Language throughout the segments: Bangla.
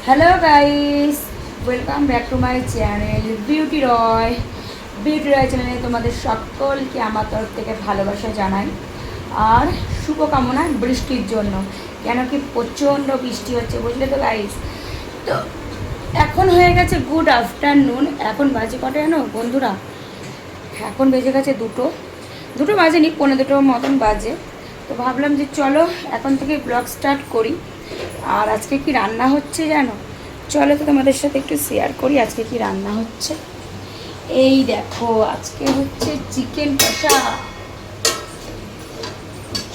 Hello guys, welcome back to my channel beauty Roy চ্যানেলে তোমাদের সকলকে আমার তরফ থেকে ভালোবাসা জানাই আর শুভকামনা বৃষ্টির জন্য। কেন কি প্রচণ্ড বৃষ্টি হচ্ছে, বুঝলে তো গাইস। তো এখন হয়ে গেছে গুড আফটারনুন। এখন বাজে কটা জানো বন্ধুরা? এখন বেজে গেছে দুটো বাজেনি, 1:45 মতন বাজে। তো ভাবলাম যে চলো এখন থেকে ব্লগ স্টার্ট করি। আর আজকে কি রান্না হচ্ছে জানো? চলো তো তোমাদের সাথে একটু শেয়ার করি আজকে কি রান্না হচ্ছে। এই দেখো, আজকে হচ্ছে চিকেন কষা,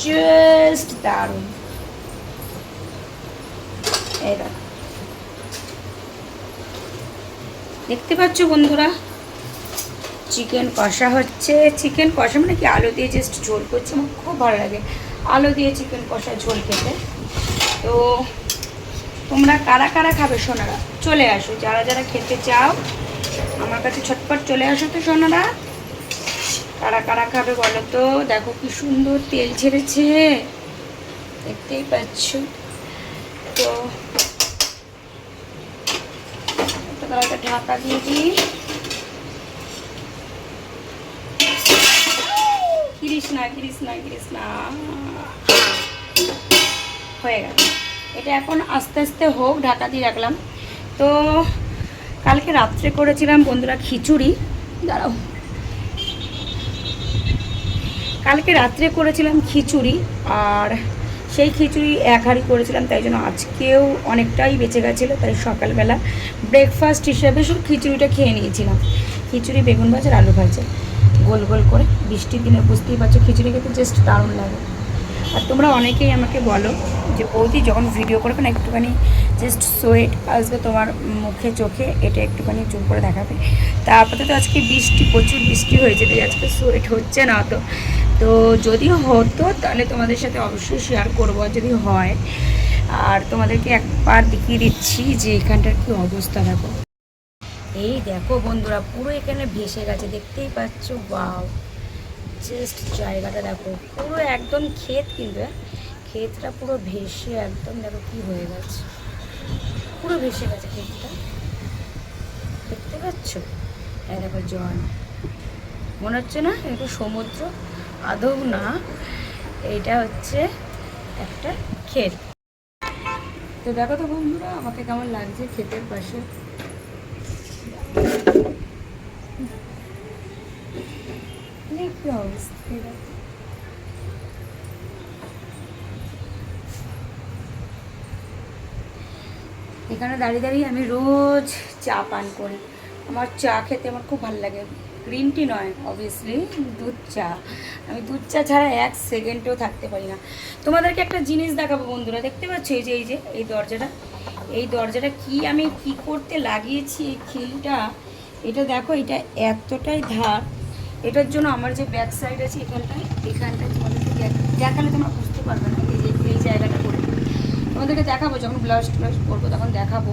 জাস্ট দারুণ। এই দেখো, দেখতে পাচ্ছ বন্ধুরা, চিকেন কষা হচ্ছে। চিকেন কষা মানে কি, আলু দিয়ে জাস্ট ঝোল করছে, আমার খুব ভালো লাগে আলু দিয়ে চিকেন কষা ঝোল খেতে। তো তোমরা কারা কারা খাবে সোনারা, চলে আসো। যারা যারা খেতে চাও আমার কাছে ছটপট চলে আসো তো সোনারা। কারা কারা খাবে বলো তো? দেখো কি সুন্দর তেল ছেড়েছে, দেখতেই পাচ্ছ। তো একটা ঢাকা দিয়ে দিই। কৃষ্ণা হয়ে গেল। এটা এখন আস্তে আস্তে হোক, ঢাকা দিয়ে রাখলাম। তো কালকে রাত্রে করেছিলাম বন্ধুরা খিচুড়ি। দাঁড়াও, কালকে রাত্রে করেছিলাম খিচুড়ি, আর সেই খিচুড়ি এক হাঁড়ি করেছিলাম, তাই জন্য আজকেও অনেকটাই বেঁচে গেছিলো। তাই সকালবেলা ব্রেকফাস্ট হিসেবে শুধু খিচুড়িটা খেয়ে নিয়েছিলাম। খিচুড়ি, বেগুন ভাজা আর আলু ভাজা, গোল গোল করে। বৃষ্টির দিনে বুঝতেই পারছো খিচুড়ি খেতে জাস্ট দারুণ লাগে। আর তোমরা অনেকেই আমাকে বলো যে বৌদি যখন ভিডিও করবে না একটুখানি জাস্ট সোয়েট আসবে তোমার মুখে চোখে, এটা একটুখানি জুম করে দেখাবে। তা আপাতত আজকে বৃষ্টি, প্রচুর বৃষ্টি হয়েছে, তাই আজকে সোয়েট হচ্ছে না তো। তো যদি হতো তাহলে তোমাদের সাথে অবশ্যই শেয়ার করবো যদি হয়। আর তোমাদেরকে একবার দেখিয়ে দিচ্ছি যে এখানটার কি অবস্থা। দেখো, এই দেখো বন্ধুরা, পুরো এখানে ভেসে গেছে, দেখতেই পাচ্ছ। ওয়াও, জাস্ট জায়গাটা দেখো, পুরো একদম ক্ষেত, কিন্তু ক্ষেতটা পুরো ভেসে একদম, দেখো কি হয়ে গেছে, পুরো ভেসে গেছে ক্ষেতটা, দেখতে পাচ্ছ। এই দেখো জল, মনে হচ্ছে না একটু সমুদ্র? আদৌ না, এইটা হচ্ছে একটা ক্ষেত। তো দেখো তো বন্ধুরা, আমাকে কেমন লাগছে ক্ষেতের পাশে। কি অবস্থা, এখানে দাঁড়িয়ে দাঁড়িয়ে আমি রোজ চা পান করি। আমার চা খেতে আমার খুব ভালো লাগে। গ্রিন টি নয়, অবভিয়াসলি দুধ চা। আমি দুধ চা ছাড়া এক সেকেন্ডেও থাকতে পারি না। তোমাদেরকে একটা জিনিস দেখাবো বন্ধুরা, দেখতে পাচ্ছ এই দরজাটা, এই দরজাটা কি আমি কি করতে লাগিয়েছি এই খিলটা। এটা দেখো, এটা এতটাই ধার। এটার জন্য আমার যে ব্যাক সাইড আছে এখানটায় তোমাদেরকে দেখালে তোমরা বুঝতে পারবে না। এই জায়গাটা করে তোমাদেরকে দেখাবো, যখন ব্লাউজ করবো তখন দেখাবো।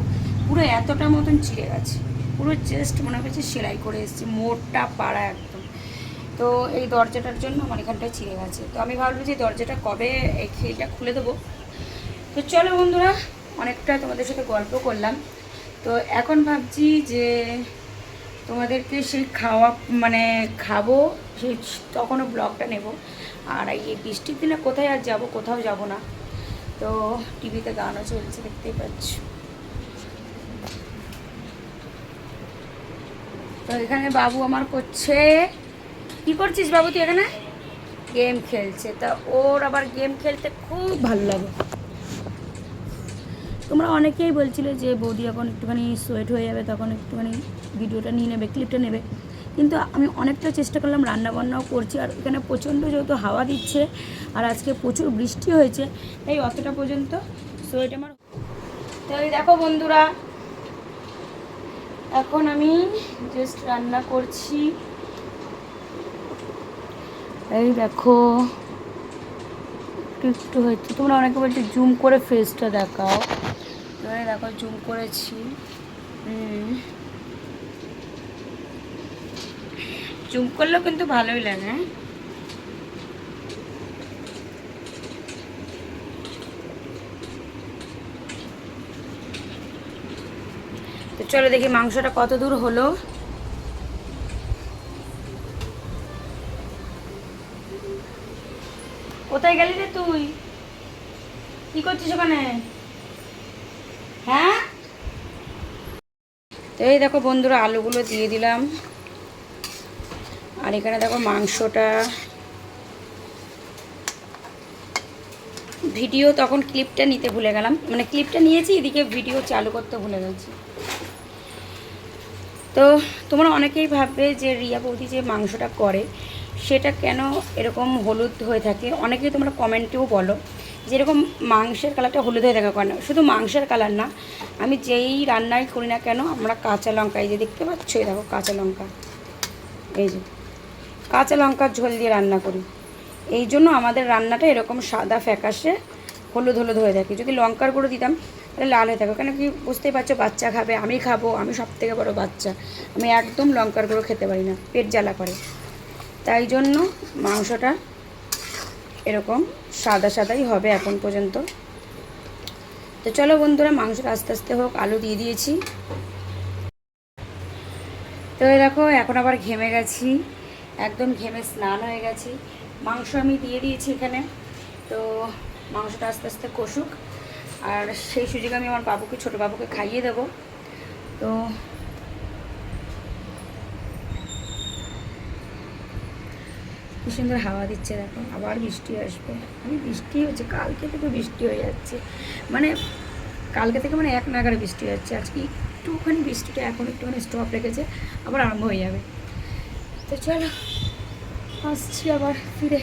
পুরো এতটা মতন চিড়ে গেছে, পুরো জাস্ট মনে হচ্ছে সেলাই করে এসেছি, মোড়টা পাড়া একদম। তো এই দরজাটার জন্য আমার এখানটায় চিড়ে গেছে। তো আমি ভাবলাম যে দরজাটা কবে এই খিলটা খুলে দেবো। তো চলো বন্ধুরা, অনেকটা তোমাদের সাথে গল্প করলাম। তো এখন ভাবছি যে তোমাদেরকে সেই মানে খাবো, সেই তখনও ব্লগটা নেব। আর এই বৃষ্টির দিনে কোথায় আর যাবো, কোথাও যাব না। তো টিভিতে গানও চলছে, দেখতেই পাচ্ছ। তো এখানে বাবু আমার করছে, কি করছিস বাবু তুই এখানে? গেম খেলছে। তা ওর আবার গেম খেলতে খুব ভালো লাগে। তোমরা অনেকেই বলছিলে যে বৌদি এখন একটুখানি সোয়েট হয়ে যাবে, তখন একটুখানি ভিডিওটা নিয়ে নেবে, ক্লিপটা নেবে। কিন্তু আমি অনেকটা চেষ্টা করলাম, রান্নাবান্নাও করছি, আর এখানে প্রচণ্ড যেহেতু হাওয়া দিচ্ছে আর আজকে প্রচুর বৃষ্টি হয়েছে, তাই অতটা পর্যন্ত সোয়েট আমার। তো এই দেখো বন্ধুরা, এখন আমি জাস্ট রান্না করছি। এই দেখো একটু হচ্ছে, তোমরা অনেকে বলছো জুম করে ফেসটা দেখাও। এবারে দেখো জুম করেছি। জুম করলেও কিন্তু ভালোই লাগে। তো চলো দেখি মাংসটা কত দূর হলো। কোথায় গেলি রে তুই? কি করছিস ওখানে? হ্যাঁ, তো এই দেখো বন্ধুরা, আলুগুলো দিয়ে দিলাম। আর এখানে দেখো মাংসটা, ভিডিও তখন ক্লিপটা নিতে ভুলে গেলাম, মানে ক্লিপটা নিয়েছি, এদিকে ভিডিও চালু করতে ভুলে গেছি। তো তোমরা অনেকেই ভাববে যে রিয়া বৌদি যে মাংসটা করে সেটা কেন এরকম হলুদ হয়ে থাকে। অনেকেই তোমরা কমেন্টেও বলো যে এরকম মাংসের কালারটা হলুদ হয়ে থাকে কেন। শুধু মাংসের কালার না, আমি যেই রান্নাই করি না কেন, আমরা কাঁচা লঙ্কা, এই যে দেখতে পাচ্ছ, এই দেখো কাঁচা লঙ্কা, এই যে কাঁচা লঙ্কার ঝোল দিয়ে রান্না করি, এই জন্য আমাদের রান্নাটা এরকম সাদা ফ্যাকাশে হলুদ হলুদ হয়ে থাকে। যদি লঙ্কার গুঁড়ো দিতাম তাহলে লাল হয়ে থাকে। কেন কি বুঝতেই পারছো, বাচ্চা খাবে, আমি খাবো, আমি সব থেকে বড়ো বাচ্চা, আমি একদম লঙ্কার গুঁড়ো খেতে পারি না, পেট জ্বালা করে। তাই জন্য মাংসটা এরকম সাদা সাদাই হবে এখন পর্যন্ত। তো চলো বন্ধুরা, মাংসটা আস্তে আস্তে হোক। আলু দিয়ে দিয়েছি। তো দেখো এখন আবার ঘেমে গেছি, একদম ঘেমে স্নান হয়ে গেছি। মাংস আমি দিয়ে দিয়েছি এখানে। তো মাংসটা আস্তে আস্তে কষুক, আর সেই সুযোগে আমি আমার বাবুকে, ছোটো বাবুকে খাইয়ে দেবো। তো কি সুন্দর হাওয়া দিচ্ছে দেখো, আবার বৃষ্টি আসবে। বৃষ্টি হচ্ছে, কালকে থেকে বৃষ্টি হয়ে যাচ্ছে, মানে কালকে থেকে মানে এক নাগাড়ে বৃষ্টি হচ্ছে। আজকে একটুখানি বৃষ্টিটা এখন একটুখানি স্টপ রেখেছে, আবার আরম্ভ হয়ে যাবে। তো চলো আসছি আবার ফিরে।